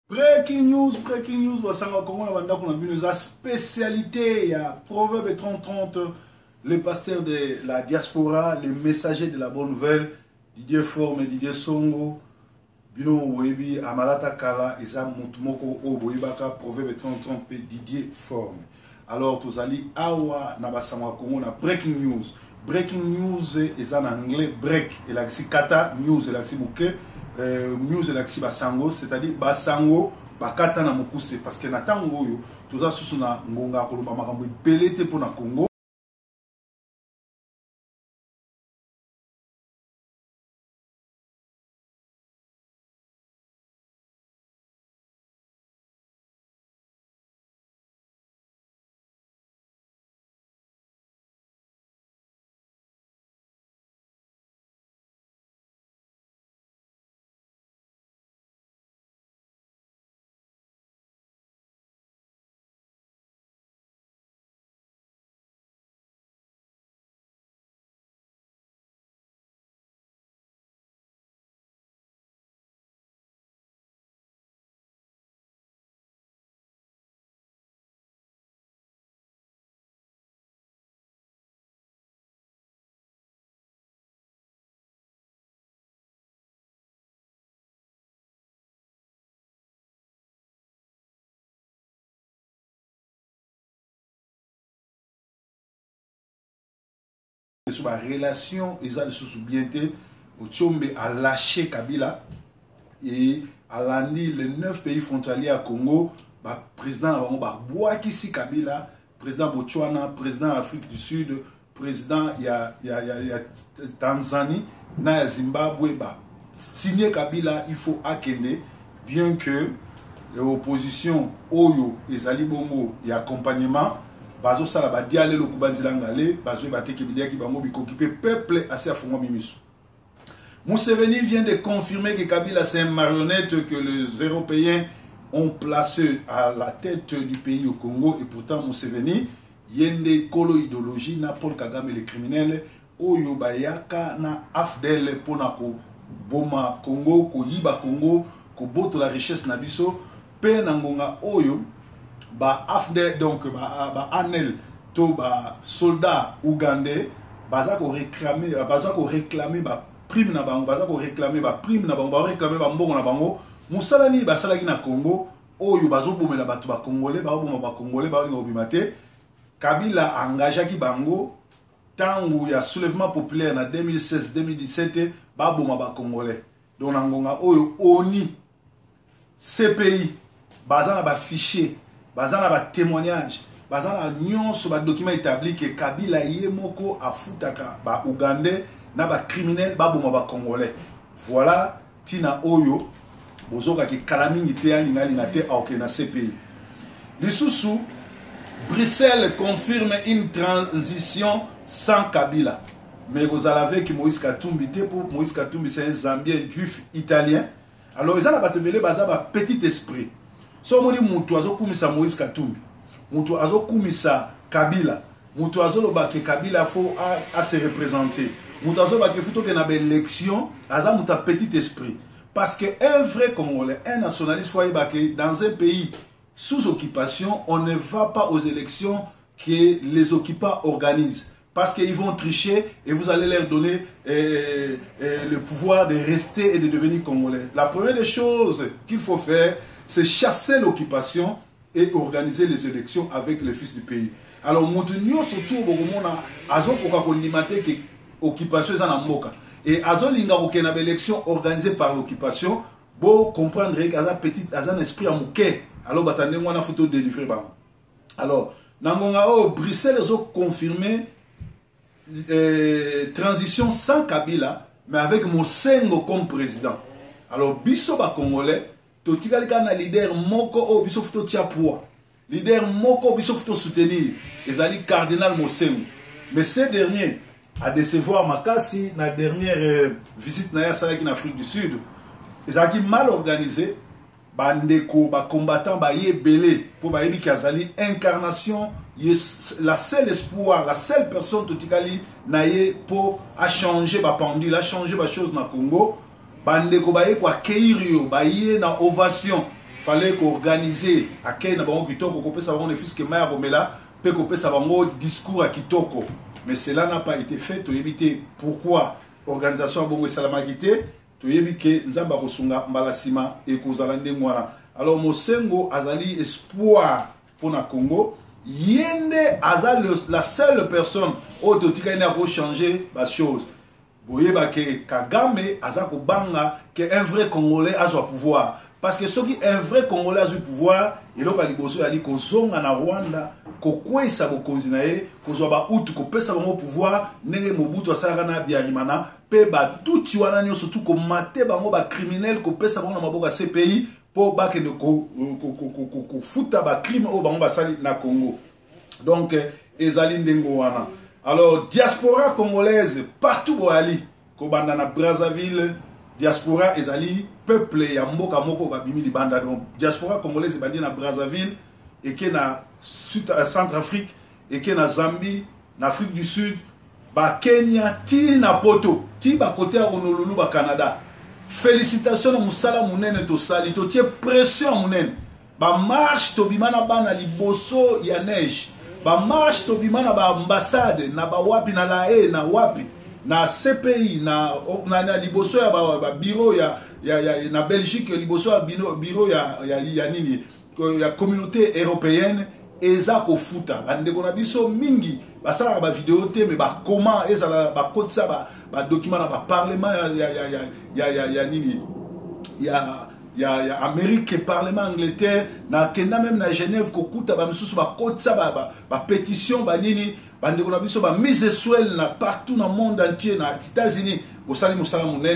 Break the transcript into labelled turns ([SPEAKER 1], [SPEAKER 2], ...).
[SPEAKER 1] Breaking news, basanga Congo na banda kuna bino za spécialité ya Proverbe 30-30, les pasteurs de la diaspora, les messagers de la bonne nouvelle, Didier Forme, Didier Songo, bino webi amalata kala eza mutumoko o boyibaka Proverbe 30-30 pe Didier Forme. Alors tozali awa na basanga Congo na breaking news. Breaking news eza na anglais break elaksi kata news elaksi muke. News elaksi basango, c'est-à-dire basango bakata na mukuse parce que na tango yo toza susu na ngonga koloba makambo belete pour na Congo. Sur la relation, ils ont sous-soublienté au Tchombe a lâché Kabila et à l'année, les 9 pays frontaliers à Congo, bah, président Bouakisi Kabila, président Botswana, président Afrique du Sud, président y a Tanzanie, na Zimbabwe, bah, signé Kabila, il faut akende, bien que l'opposition, Oyo, et Ali Bongo et accompagnement, bazo sala ba diale lo kubanzila ngale bazo bateke bidia ki bango bikokipe peuple assez afongo mimisu. Museveni vient de confirmer que Kabila c'est une marionnette que les Européens ont placé à la tête du pays au Congo, et pourtant Museveni yende kolo idéologie na Paul Kagame les criminels oyo bayaka na afdel pona ko boma Congo ko yiba Congo ko boto la richesse na biso pe na ngonga oyo ba afde donc ba anel to ba soldat ougandais baza ko réclamer ba prime na bango, baza ko réclamer ba prime na bango, ba réclamer ba mbongo na bango musalani basalaki na Congo oyo bazo bomela bato ba congolais ba boma ba congolais ba ngo bimate. Kabila engagaki bango tangu ya soulèvement populaire na 2016-2017 ba boma ba congolais donc na ngonga oyo oni CPI baza na ba fichier bazana ba témoignage bazana nyonso ba document établi que Kabila yemoko afutaka ba ougandais na ba criminel ba boma ba congolais. Voilà tina oyo bozoka ki kalamingi te alinga te aucun na CPI. Lisusu Bruxelles confirme une transition sans Kabila. Mais vous avez que Moïse Katumbi pour Moïse Katumbi c'est un Zambien juif italien. Alors ils ont ba tebele bazaba petit esprit. So moni mutu azokumisa Moïse Katumbi, mutu azokumisa Kabila, mutu azolobake Kabila faut à se représenter, mutu azolobake faut que na ba élection aza muta petit esprit, parce que un vrai Congolais, un nationaliste faut que dans un pays sous occupation, on ne va pas aux élections que les occupants organisent, parce qu'ils vont tricher et vous allez leur donner le pouvoir de rester et de devenir Congolais. La première des choses qu'il faut faire, c'est chasser l'occupation et organiser les élections avec les fils du pays. Alors, Moutounio, surtout, Azo Kokakondimate, que l'occupation est en Mboka. Et Azo Linga, qui est une élection organisée par l'occupation, pour comprendre qu'il y a un esprit à Mouké. Alors, attendez, moi, on a photo de délivrer. Alors, dans Bruxelles, ils ont confirmé transition sans Kabila, mais avec Mosengo comme président. Alors, Bissoba Congolais, totikalika na leader moko o biso futo tia poids, leader moko biso futo soutenir ezali cardinal Mosengo. Mais ce dernier a décevoir makasi na dernière visite na salaki en Afrique du Sud, ezaki mal organisé, bandeko ba combattant ba yebele pour ba yebi kazali incarnation la seule espoir, la seule personne totikali na ye pour a changer ba pendule, a changer ba chose na Congo. Bandeko baye kwa keirio baye na ovation fallait qu'organiser à quel n'abon kitoko qu'on peut savoir les fils que Maya Bomela peut qu'on peut savoir un discours à kitoko, mais cela n'a pas été fait. Tu éviter pourquoi organisation à Bongo Salamakité, tu éviter que Nzamba Rosunga Mbalasima et Kozalande Mwana. Alors Mosengo azali espoir pour na Congo. Yende aza la seule personne où tu as changer la chose. Vous voyez que Kagame aza ko banga que un vrai Congolais a son pouvoir. Parce que ce qui est un vrai Congolais a son pouvoir, il a liboso ali ko zonga na Rwanda, ko kwesa bo konzinae, ko zo ba utu ko pesa ba pouvoir, nenge Mobutu asara na biarimana, pe ba tuti wana nyo surtout ko mate ba mo ba criminel ko pesa ba na maboka CPI pour ba ke ko futa ba crime o ba mo ba sali na Congo. Donc ezali ndengo wana. Alors diaspora congolaise partout bo ali, ko banda na Brazzaville, diaspora ezali peuple ya mboka moko ba bimi libanda. Donc diaspora congolaise bandi na Brazzaville et que na Centrafrique et que na Zambie, na Afrique du Sud, ba Kenya, ti na Poto, ti ba côté à Honolulu ba Canada. Félicitations à Moussala Mounene to sali, to tie pression Mounene. Ba marche to bimana bana liboso ya neige. Ba marche to bimana ba ambassade na ba wapi na la e na wapi na CPI na liboso ya ba bureau ya na Belgique liboso ya bureau ya nini ya communauté européenne eza ko futa bandeko na biso mingi basala ba vidéo te mais ba comment ezala ba kotsa ba document na ba parlement ya nini ya Amérique parlement Angleterre na kenda même na Genève ko kuta ba misusu ba kotsa ba pétition ba nini bandeko na biso ba mise swell na partout na monde entier na États-Unis bosali musala munene.